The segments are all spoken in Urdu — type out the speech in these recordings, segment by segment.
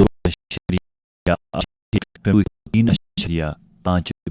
2.3.5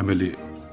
MLA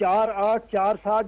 064847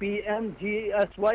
PMGSY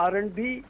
R&B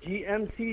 GMC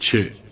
6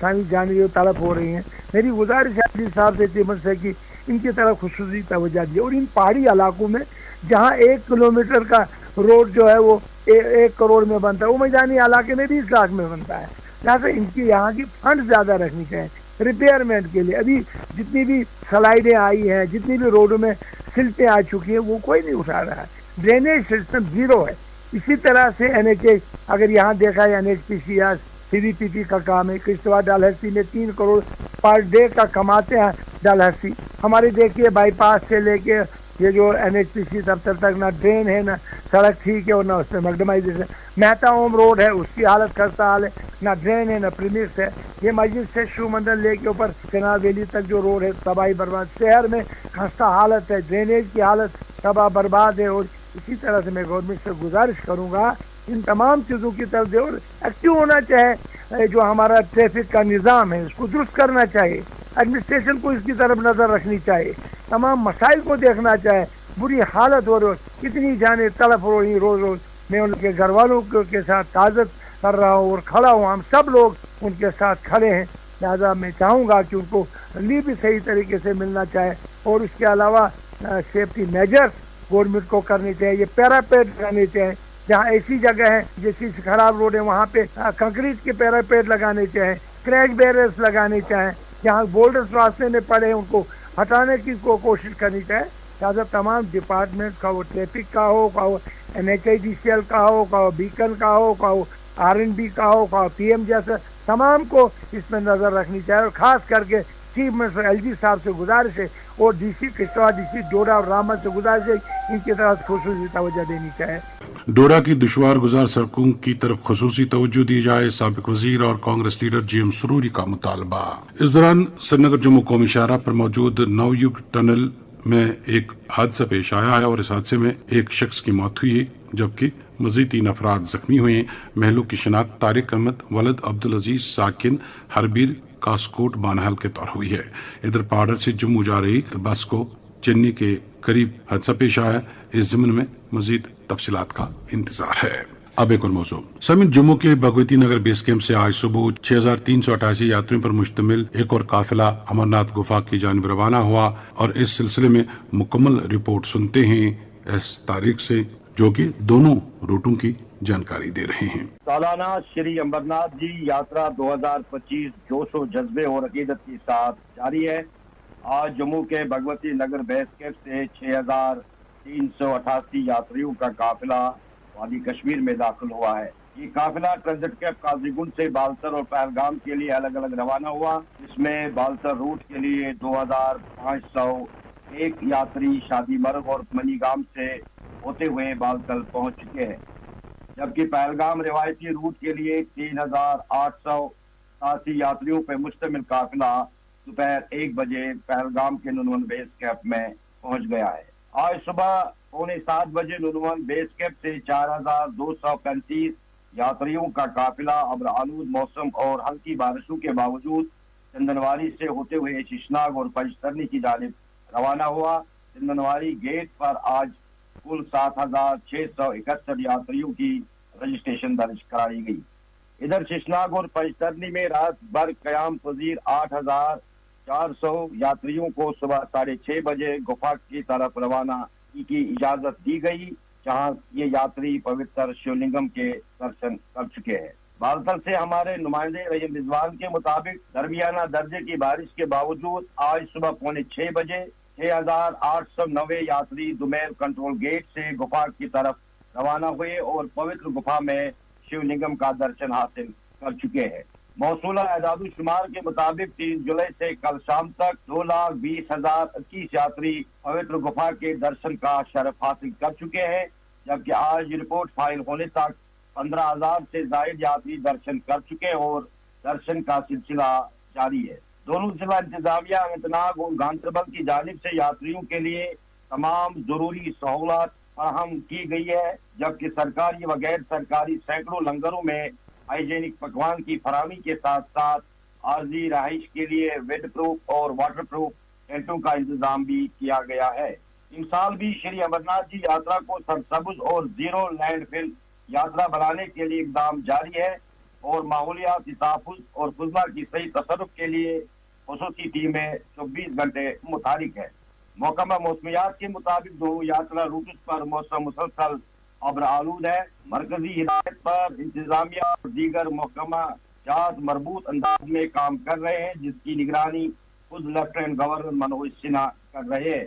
انسانی جانیں جو طلب ہو رہی ہیں. میری گزارش ہے عزیز صاحب سے چیئرمین سے کہ ان کی طرف خصوصی توجہ دی، اور ان پہاڑی علاقوں میں جہاں 1 کلومیٹر کا روڈ جو ہے وہ 1 کروڑ میں بنتا ہے، وہ میدانی علاقے میں 20 لاکھ میں بنتا ہے. لہٰذا ان کی یہاں کی فنڈ زیادہ رکھنی چاہیے ریپیئرمنٹ کے لیے. ابھی جتنی بھی سلائیڈیں آئی ہیں، جتنی بھی روڈوں میں سلٹیں آ چکی ہیں، وہ کوئی نہیں اٹھا رہا ہے. ڈرینیج سسٹم زیرو ہے. اسی طرح سے NHA اگر یہاں دیکھا ہے NHPC یا CVPP کا کام ہے. کشتواڑ ڈالہستی میں 3 کروڑ پر ڈے کا کماتے ہیں ڈالہستی. ہمارے دیکھیے بائی پاس سے لے کے یہ جو NHPC دفتر تک نہ ڈرین ہے، نہ سڑک ٹھیک ہے، اور نہ اس میں میگڈمائزیشن. مہتا اوم روڈ ہے، اس کی حالت خستہ حال ہے، نہ ڈرین ہے نہ پریمکس ہے. یہ مسجد سے شو مندر لے کے اوپر کنار ویلی تک جو روڈ ہے تباہی برباد. شہر میں خستہ حالت ہے، ڈرینیج کی حالت تباہ برباد ہے. اور اسی طرح سے میں گورنمنٹ سے گزارش کروں گا ان تمام چیزوں کی طرف دے اور ایکٹیو ہونا چاہے. جو ہمارا ٹریفک کا نظام ہے اس کو درست کرنا چاہیے، ایڈمنسٹریشن کو اس کی طرف نظر رکھنی چاہیے، تمام مسائل کو دیکھنا چاہے. بری حالت ہو رہی، کتنی جانیں تلف ہو رہی روز روز. میں ان کے گھر والوں کے ساتھ تعزیت کر رہا ہوں اور کھڑا ہوں، ہم سب لوگ ان کے ساتھ کھڑے ہیں. لہٰذا میں چاہوں گا کہ ان کو ریلیف بھی صحیح طریقے سے ملنا چاہے. اور اس کے علاوہ سیفٹی میجرز گورنمنٹ کو کرنی چاہیے. یہ پیراپیڈ کرنے چاہیے، جہاں ایسی جگہ ہے جیسی خراب روڈ ہے وہاں پہ کنکریٹ کے پیراپیڈ لگانے چاہیں، کریش بیریئرز لگانے چاہیں. جہاں بولڈرز راستے میں پڑے ہیں ان کو ہٹانے کی کوشش کرنی چاہے. لہٰذا تمام ڈپارٹمنٹ کا، وہ ٹریفک کا ہو، کا وہ NHIDCL کا ہو، کا وہ بیکن کا ہو، کا وہ RNB کا ہو، کا PM جیسا، تمام کو اس میں نظر رکھنی چاہیے. اور خاص کر کے چیف منسٹر LG صاحب سے گزارش ہے اور DC کشتواڑ، DC ڈوڈا اور رامبن سے گزارش ہے ان کی طرف خصوصی توجہ دینی چاہیے. ڈوڈا کی دشوار گزار سڑکوں کی طرف خصوصی توجہ دی جائے، سابق وزیر اور کانگریس لیڈر GM سروری کا مطالبہ. اس دوران سری نگر جموں قومی شاہراہ پر موجود نویوگ ٹنل میں ایک حادثہ پیش آیا ہے اور اس حادثے میں ایک شخص کی موت ہوئی ہے جبکہ مزید 3 افراد زخمی ہوئے ہیں. مہلوک کی شناخت طارق احمد ولد عبدالعزیز ساکن ہربیر کاسکوٹ بانہال کے طور ہوئی ہے. ادھر پہاڑ سے جموں جا رہی بس کو چنئی کے قریب حادثہ پیش آیا. اس ضمن میں مزید تفصیلات کا انتظار ہے. اب ایک اور موضوع. سمیت جموں کے بھگوتی نگر بیس کیمپ سے آج صبح 6388 یاتریوں پر مشتمل ایک اور قافلہ امرناتھ گفا کی جانب روانہ ہوا اور اس سلسلے میں مکمل رپورٹ سنتے ہیں اس تاریخ سے جو کہ دونوں روٹوں کی جانکاری دے رہے ہیں. سالانہ شری امرناتھ جی یاترا 2025 جوش و جذبے اور عقیدت کے ساتھ جاری ہے. آج جموں کے بھگوتی نگر بیس کیمپ سے 6388 یاتریوں کا قافلہ وادی کشمیر میں داخل ہوا ہے. یہ قافلہ ٹرانزٹ کیمپ قاضی گنڈ سے بالتر اور پہلگام کے لیے الگ الگ روانہ ہوا. اس میں بالتر روٹ کے لیے 2501 یاتری شادی مرگ اور منی گام سے ہوتے ہوئے بالتل پہنچ چکے ہیں، جبکہ پہلگام روایتی روٹ کے لیے 3887 یاتریوں پہ مشتمل قافلہ دوپہر 1 بجے پہلگام کے نونون بیس کیمپ میں پہنچ گیا ہے. آج صبح 6:45 بجے نونون بیس کیمپ سے 4235 یاتریوں کا قافلہ ابر آلود موسم اور ہلکی بارشوں کے باوجود چندنواری سے ہوتے ہوئے ششناگ اور پنجترنی کی جانب روانہ ہوا. چندنواری گیٹ پر آج کل 7661 یاتریوں کی رجسٹریشن درج کرائی گئی. ادھر ششناگ اور پنجترنی میں رات بھر قیام پذیر 8400 یاتریوں کو صبح 6:30 بجے گفا کی طرف روانہ کی اجازت دی گئی، جہاں یہ یاتری پوتر شیولنگم کے درشن کر چکے ہیں. بالتل سے ہمارے نمائندے رحیم رضوان کے مطابق درمیانہ درجے کی بارش کے باوجود آج صبح 5:45 بجے 6809 یاتری دومیر کنٹرول گیٹ سے گفا کی طرف روانہ ہوئے اور پوتر گفا میں شیو لنگم کا درشن حاصل کر چکے ہیں. موصولہ اعداد و شمار کے مطابق 3 جولائی سے کل شام تک 2,20,021 یاتری پوتر گفا کے درشن کا شرف حاصل کر چکے ہیں، جبکہ آج رپورٹ فائل ہونے تک 15,000 سے زائد یاتری درشن کر چکے اور درشن کا سلسلہ جاری ہے. دونوں ضلع انتظامیہ اننت ناگ اور گاندربل کی جانب سے یاتریوں کے لیے تمام ضروری سہولت فراہم کی گئی ہے، جبکہ سرکاری و غیر سرکاری سینکڑوں لنگروں میں ہائیجینک پکوان کی فراہمی کے ساتھ ساتھ عارضی رہائش کے لیے ویڈ پروف اور واٹر پروف ٹینٹوں کا انتظام بھی کیا گیا ہے. ان سال بھی شری امرناتھ جی یاترا کو سرسبز اور زیرو لینڈ فل یاترا بنانے کے لیے اقدام جاری ہے. اور ماحولیاتی تحفظ اور خزمہ کی صحیح تصرف کے لیے خصوصی ٹیمیں 24 گھنٹے متحرک ہے۔ محکمہ موسمیات کے مطابق دونوں یاترا روٹس پر موسم مسلسل ابر آلود ہے۔ مرکزی ہدایت پر انتظامیہ اور دیگر محکمہ جات مربوط انداز میں کام کر رہے ہیں، جس کی نگرانی خود لیفٹیننٹ گورنر منوج سنہا کر رہے ہیں،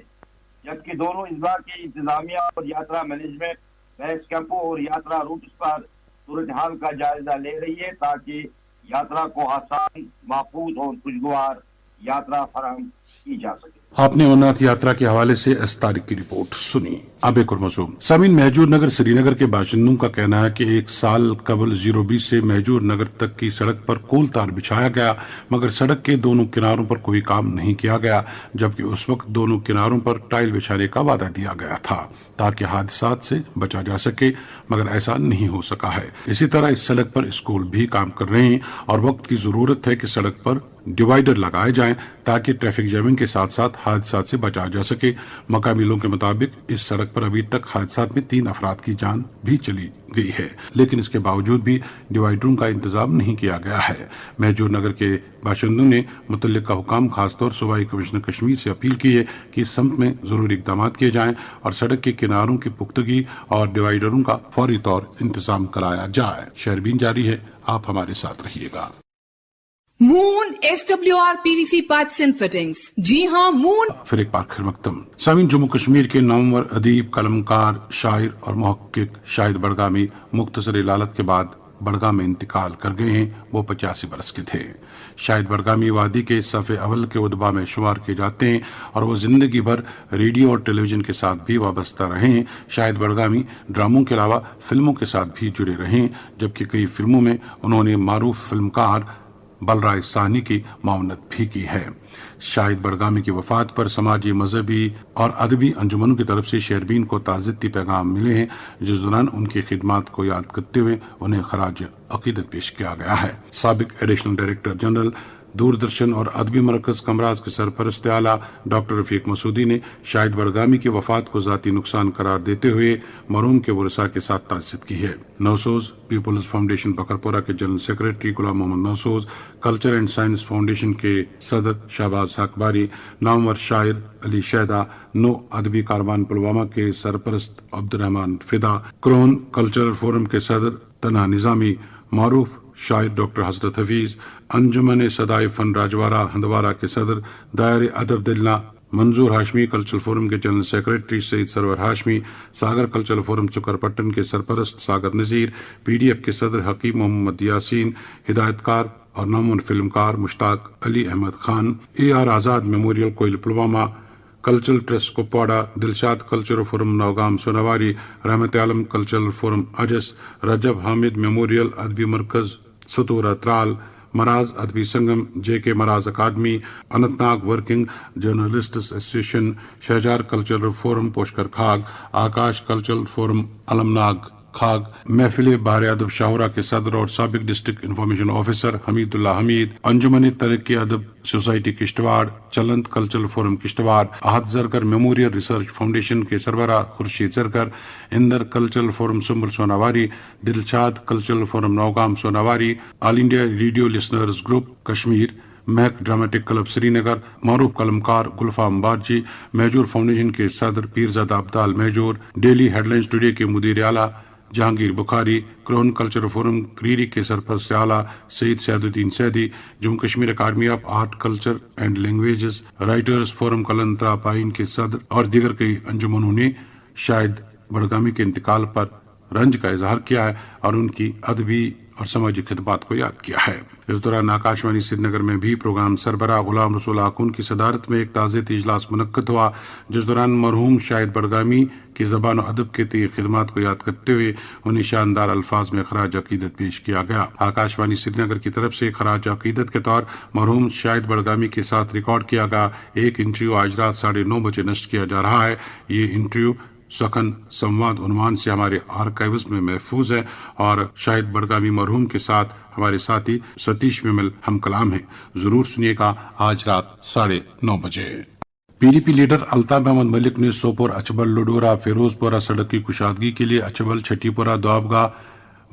جبکہ دونوں اضلاع کی انتظامیہ اور یاترا مینجمنٹ بیس کیمپوں اور یاترا روٹس پر صورتحال کا جائزہ لے رہی ہے تاکہ یاترا کو آسان، محفوظ اور خوشگوار یاترا فراہم کی جا سکے۔ آپ نے امرناتھ یاترا کے حوالے سے اس تاریخ کی رپورٹ سنی۔ اب ایک اور موضوع۔ سامعین، مہجور نگر سری نگر کے باشندوں کا کہنا ہے کہ 1 سال قبل 020 سے مہجور نگر تک کی سڑک پر کول تار بچھایا گیا، مگر سڑک کے دونوں کناروں پر کوئی کام نہیں کیا گیا، جبکہ اس وقت دونوں کناروں پر ٹائل بچھانے کا وعدہ دیا گیا تھا تاکہ حادثات سے بچا جا سکے، مگر ایسا نہیں ہو سکا ہے۔ اسی طرح اس سڑک پر اسکول بھی کام کر رہے ہیں اور وقت کی ضرورت ہے کہ سڑک پر ڈیوائیڈر لگائے جائیں تاکہ ٹریفک جیمنگ کے ساتھ ساتھ حادثات سے بچا جا سکے۔ مقامی لوگوں کے مطابق اس سڑک پر ابھی تک حادثات میں 3 افراد کی جان بھی چلی گئی ہے، لیکن اس کے باوجود بھی ڈیوائیڈروں کا انتظام نہیں کیا گیا ہے۔ مہجور نگر کے باشندوں نے متعلقہ حکام، خاص طور صوبائی کمشنر کشمیر سے اپیل کی ہے کہ اس سمت میں ضروری اقدامات کیے جائیں اور سڑک کے کناروں کی پختگی اور ڈیوائیڈروں کا فوری طور انتظام کرایا جائے۔ شہربین جاری ہے، آپ ہمارے ساتھ رہیے گا۔ Moon SWR PVC pipes and fittings, جی ہاں مون۔ پھر ایک بار خیر مقدم۔ سامعین، جموں کشمیر کے نامور ادیب، قلمکار، شاعر اور محقق شاہد بڑگامی مختصر علالت کے بعد بڑگام میں انتقال کر گئے ہیں۔ وہ 85 برس کے تھے۔ شاہد بڑگامی وادی کے صف اول کے ادبا میں شمار کیے جاتے ہیں اور وہ زندگی بھر ریڈیو اور ٹیلی ویژن کے ساتھ بھی وابستہ رہے ہیں۔ شاہد بڑگامی ڈراموں کے علاوہ فلموں کے ساتھ بھی جڑے رہے ہیں، جبکہ کئی فلموں میں انہوں نے معروف فلمکار بلرائے ساہنی کی معاونت بھی کی ہے۔ شاہد بڑگامی کی وفات پر سماجی، مذہبی اور ادبی انجمنوں کی طرف سے شہربین کو تعزیتی پیغام ملے ہیں، جس دوران ان کی خدمات کو یاد کرتے ہوئے انہیں خراج عقیدت پیش کیا گیا ہے۔ سابق ایڈیشنل ڈائریکٹر جنرل دوردرشن اور ادبی مرکز کمراز کے سرپرست اعلیٰ ڈاکٹر رفیق مسعودی نے شاہد بڑگامی کی وفات کو ذاتی نقصان قرار دیتے ہوئے مرحوم کے ورثاء کے ساتھ تعزیت کی ہے۔ نوسوز پیپلز فاؤنڈیشن بکرپورہ کے general secretary Ghulam Muhammad نوسوز، culture and science foundation کے صدر شہباز حق باری، نامور شاعر علی شہدہ، نو ادبی کاروان پلوامہ کے سرپرست عبدالرحمان فدا، کرون کلچرل فورم کے صدر طلحہ نظامی، معروف شاعر ڈاکٹر حضرت حفیظ، انجمن صدائے فن راجوارہ ہندوارہ کے صدر، دائر ادب دلنا منظور ہاشمی، کلچرل فورم کے جنرل سیکریٹری سید سرور ہاشمی، ساگر کلچرل فورم چکر پٹن کے سرپرست ساگر نذیر، PDF کے صدر حکیم محمد یاسین، ہدایت کار اور نامور فلمکار Mushtaq Ali Ahmed Khan, AR Azad memorial Koil Pulwama, cultural trust Kupwara, Dilshad cultural forum Nowgam Sonawari, Rehmat Alam cultural forum Ajas, Rajab Hamid memorial Adabi Markaz Satura Tral, Maraz Adabi Sangam, JK Maraz academy, Anant Nag working journalists association, Shahjar cultural forum Pushkar Khag, Akash cultural forum Alam Nag کھاگ، محفل بہار ادب شاہورہ کے صدر اور سابق district information officer Hamid Ullah Hamid, Anjuman Taraqqi Adab society Kishtwar, Chaland cultural forum Kishtwar, Ahad Zargar memorial research foundation کے سربراہ خورشید زرگر، اندر cultural forum Sumbal Sonawari, Dilshad cultural forum Nowgam Sonawari, all India radio listeners group Kashmir, Mahak dramatic club Srinagar, معروف قلمکار گلفام بارجی، میجور فاؤنڈیشن کے صدر Peerzada Abdul Majoor, daily headlines today کے مدیر اعلیٰ جہانگیر بخاری، کرون کلچرل فورم کریری کے سرپرست اعلیٰ Saeed Saaduddin Syedi, Jammu Kashmir academy of art culture and languages, writers forum Kalantra Payeen کے صدر اور دیگر کئی انجمنوں نے شاہد بڑگامی کے انتقال پر رنج کا اظہار کیا ہے اور ان کی ادبی اور سماجی خدمات کو یاد کیا ہے۔ اس دوران آکاشوانی سری نگر میں بھی پروگرام سربراہ غلام رسول آخون کی صدارت میں ایک تعزیتی اجلاس منعقد ہوا، جس دوران مرحوم شاہد بڑگامی کی زبان و ادب کے تئیں خدمات کو یاد کرتے ہوئے انہیں شاندار الفاظ میں خراج عقیدت پیش کیا گیا۔ آکاشوانی سری نگر کی طرف سے خراج عقیدت کے طور مرحوم شاہد بڑگامی کے ساتھ ریکارڈ کیا گیا ایک انٹرویو آج رات 9:30 بجے نشر کیا جا رہا ہے۔ یہ انٹرویو سخن سمواد عنوان سے ہمارے آرکائیوز میں محفوظ ہے اور شاہد بڑگامی مرحوم کے ساتھ ہمارے ساتھی ستیش ومل ہم کلام ہیں۔ ضرور سنیے گا آج رات 9:30 بجے۔ PDP لیڈر الطاف احمد ملک نے سوپور اچھبل لڈورا فیروز پورہ سڑک کی کشادگی کے لیے اچھبل چھٹی پورہ دوابگاہ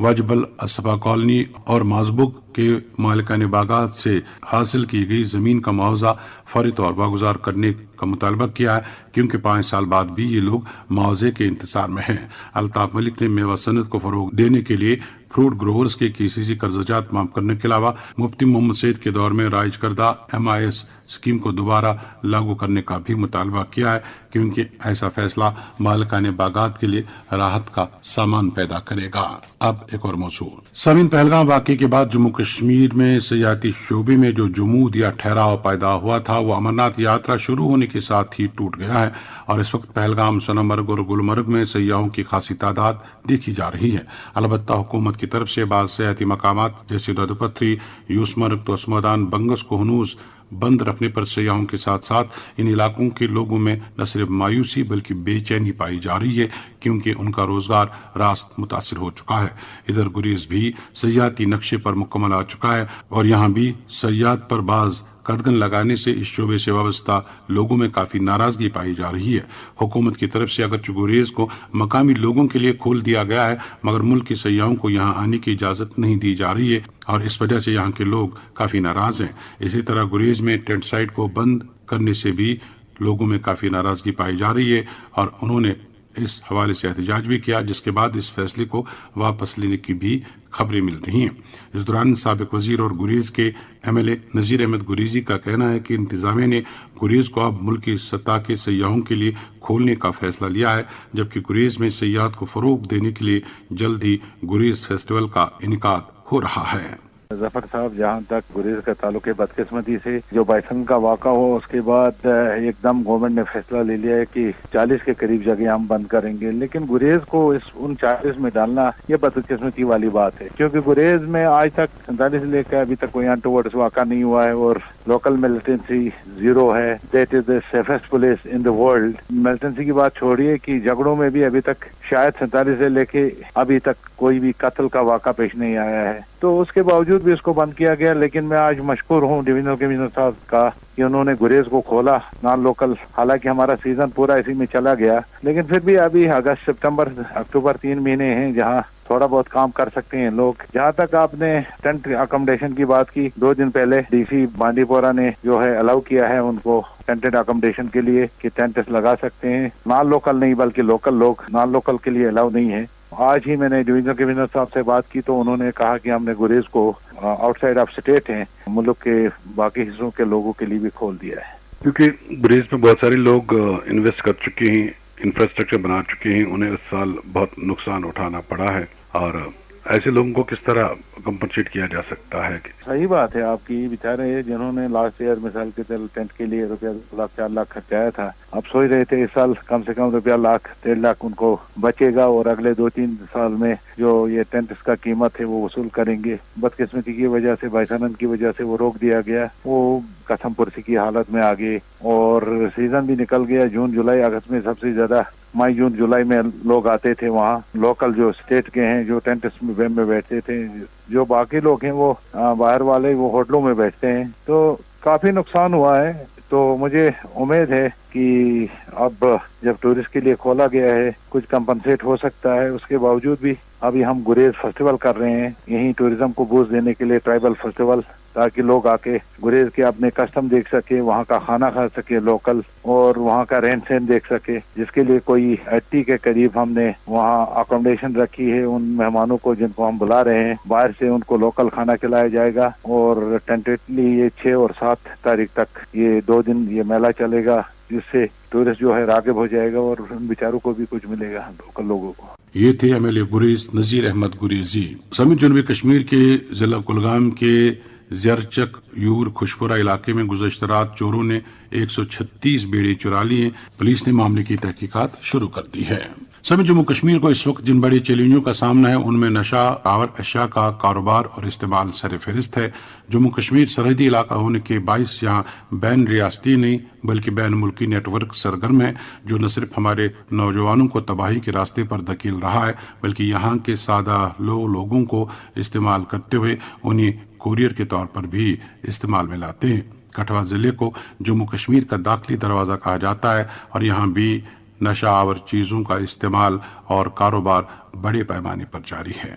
واجبل اسفا کالونی اور مازبک کے مالکان باغات سے حاصل کی گئی زمین کا معاوضہ فوری طور پر واگزار کرنے کا مطالبہ کیا ہے، کیونکہ 5 سال بعد بھی یہ لوگ معاوضے کے انتظار میں ہیں۔ الطاف ملک نے میوہ صنعت کو فروغ دینے کے لیے فروٹ گروورز کے KCC قرضہ جات معاف کرنے کے علاوہ مفتی محمد سعید کے دور میں رائج کردہ MIS اسکیم کو دوبارہ لاگو کرنے کا بھی مطالبہ کیا ہے، کیونکہ ایسا فیصلہ مالکان باغات کے لیے راحت کا سامان پیدا کرے گا۔ اب ایک اور موضوع۔ سامعین، پہلگام واقعے کے بعد جموں کشمیر میں سیاحتی شعبے میں جو جمود یا ٹھہراؤ پیدا ہوا تھا وہ امرناتھ یاترا شروع ہونے کے ساتھ ہی ٹوٹ گیا ہے، اور اس وقت پہلگام، سونمرگ اور گلمرگ میں سیاحوں کی خاصی تعداد دیکھی جا رہی ہے۔ البتہ حکومت کی طرف سے بعض سیاحتی مقامات جیسے دودھ پتھری، یوسمرگ، توسہ میدان، بنگس کو ہنوز بند رکھنے پر سیاحوں کے ساتھ ساتھ ان علاقوں کے لوگوں میں نہ صرف مایوسی بلکہ بے چینی پائی جا رہی ہے، کیونکہ ان کا روزگار راست متاثر ہو چکا ہے۔ ادھر گریز بھی سیاحتی نقشے پر مکمل آ چکا ہے، اور یہاں بھی سیاحت پر بعض قدغن لگانے سے اس شعبے سے وابستہ لوگوں میں کافی ناراضگی پائی جا رہی ہے۔ حکومت کی طرف سے اگرچہ گریز کو مقامی لوگوں کے لیے کھول دیا گیا ہے، مگر ملک کے سیاحوں کو یہاں آنے کی اجازت نہیں دی جا رہی ہے، اور اس وجہ سے یہاں کے لوگ کافی ناراض ہیں۔ اسی طرح گریز میں ٹینٹ سائٹ کو بند کرنے سے بھی لوگوں میں کافی ناراضگی پائی جا رہی ہے، اور انہوں نے اس حوالے سے احتجاج بھی کیا، جس کے بعد اس فیصلے کو واپس لینے کی بھی خبریں مل رہی ہیں۔ اس دوران سابق وزیر اور گریز کے MLA نذیر احمد گریزی کا کہنا ہے کہ انتظامیہ نے گریز کو اب ملکی سطح کے سیاحوں کے لیے کھولنے کا فیصلہ لیا ہے، جبکہ گریز میں سیاحت کو فروغ دینے کے لیے جلد ہی گریز فیسٹیول کا انعقاد ہو رہا ہے۔ ظفر صاحب، جہاں تک گریز کا تعلق ہے، بدقسمتی سے جو بائسن کا واقعہ ہو اس کے بعد ایک دم گورنمنٹ نے فیصلہ لے لیا ہے کہ 40 کے قریب جگہ ہم بند کریں گے، لیکن گریز کو ان 40 میں ڈالنا یہ بدقسمتی والی بات ہے، کیونکہ گریز میں آج تک 47 لے کر ابھی تک کوئی انٹورڈ واقعہ نہیں ہوا ہے، اور لوکل ملیٹنسی زیرو ہے۔ That is the safest place in the world. Militancy کی بات چھوڑیے کہ جھگڑوں میں بھی ابھی تک شاید 47 سے لے کے ابھی تک کوئی بھی قتل کا واقعہ پیش نہیں آیا ہے، تو اس کے باوجود بھی اس کو بند کیا گیا۔ لیکن میں آج مشکور ہوں ڈویژنل کمشنر صاحب کا کہ انہوں نے گریز کو کھولا نان لوکل، حالانکہ ہمارا سیزن پورا اسی میں چلا گیا، لیکن پھر بھی ابھی اگست، سپتمبر، اکتوبر 3 مہینے ہیں جہاں تھوڑا بہت کام کر سکتے ہیں لوگ۔ جہاں تک آپ نے ٹینٹ اکوموڈیشن کی بات کی، 2 دن پہلے DC بانڈی پورہ نے جو ہے الاؤ کیا ہے ان کو ٹینٹڈ اکوموڈیشن کے لیے کہ ٹینٹس لگا سکتے ہیں، نان لوکل نہیں بلکہ لوکل لوگ، نان لوکل کے لیے الاؤ نہیں ہے۔ آج ہی میں نے ڈویژنل کمشنر صاحب سے بات کی تو انہوں نے کہا کہ ہم نے گریز کو آؤٹ سائڈ آف اسٹیٹ ہیں، ملک کے باقی حصوں کے لوگوں کے لیے بھی کھول دیا ہے، کیونکہ گریز میں بہت سارے لوگ انویسٹ کر چکے ہیں، انفراسٹرکچر بنا چکے ہیں، انہیں اس سال بہت نقصان اٹھانا پڑا ہے، اور ایسے لوگوں کو کس طرح کمپنسیٹ کیا جا سکتا ہے؟ صحیح بات ہے آپ کی۔ بیچارے جنہوں نے لاسٹ ایئر مثال کے طور ٹینٹ کے لیے ₹4 لاکھ خرچایا تھا، اب سوچ رہے تھے اس سال کم سے کم ₹1 1.5 لاکھ ان کو بچے گا، اور اگلے 2-3 سال میں جو یہ ٹینٹس کا قیمت ہے وہ وصول کریں گے۔ بدقسمتی کی وجہ سے، بائسنن کی وجہ سے وہ روک دیا گیا، وہ قسم پرسی کی حالت میں آ گئے، اور سیزن بھی نکل گیا۔ جون، جولائی، اگست میں سب سے زیادہ مئی، جون، جولائی میں لوگ آتے تھے وہاں، لوکل جو اسٹیٹ کے ہیں جو ٹینٹس میں بیٹھتے تھے، جو باقی لوگ ہیں وہ باہر والے وہ ہوٹلوں میں بیٹھتے ہیں، تو کافی نقصان ہوا ہے۔ تو مجھے امید ہے کہ اب جب ٹورسٹ کے لیے کھولا گیا ہے کچھ کمپنسیٹ ہو سکتا ہے۔ اس کے باوجود بھی ابھی ہم گریز فیسٹیول کر رہے ہیں یہیں ٹورزم کو بوسٹ دینے کے لیے، ٹرائبل فیسٹیول، تاکہ لوگ آ کے گریز کے اپنے کسٹم دیکھ سکے، وہاں کا کھانا کھا سکے لوکل، اور وہاں کا رہن سہن دیکھ سکے، جس کے لیے کوئی 80 کے قریب ہم نے وہاں اکوموڈیشن رکھی ہے۔ ان مہمانوں کو جن کو ہم بلا رہے ہیں باہر سے، ان کو لوکل کھانا کھلایا جائے گا، اور ٹینٹیٹلی یہ 6 اور 7 تاریخ تک یہ 2 دن یہ میلہ چلے گا، جس سے ٹورسٹ جو ہے راغب ہو جائے گا، اور ان بیچاروں کو بھی کچھ ملے گا، لوکل لوگوں کو۔ یہ تھے MLA گریز نذیر احمد گریزی۔ سمیت جنوبی کشمیر کے ضلع کلگام کے زیرچک یور خوشپورہ علاقے میں گزشتہ رات چوروں نے 136 بیڑے چرا لیے، پولیس نے معاملے کی تحقیقات شروع کر دی ہے۔ سمیت جموں کشمیر کو اس وقت جن بڑے چیلنجوں کا سامنا ہے ان میں نشہ آور اشیاء کا کاروبار اور استعمال سر فہرست ہے۔ جموں کشمیر سرحدی علاقہ ہونے کے باعث یہاں بین ریاستی نہیں بلکہ بین ملکی نیٹ ورک سرگرم ہے، جو نہ صرف ہمارے نوجوانوں کو تباہی کے راستے پر دھکیل رہا ہے بلکہ یہاں کے سادہ لوگوں کو استعمال کرتے ہوئے انہیں کوریئر کے طور پر بھی استعمال میں لاتے ہیں۔ کٹھوا ضلع کو جموں کشمیر کا داخلی دروازہ کہا جاتا ہے، اور یہاں بھی نشہ آور چیزوں کا استعمال اور کاروبار بڑے پیمانے پر جاری ہے۔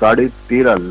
13.5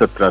17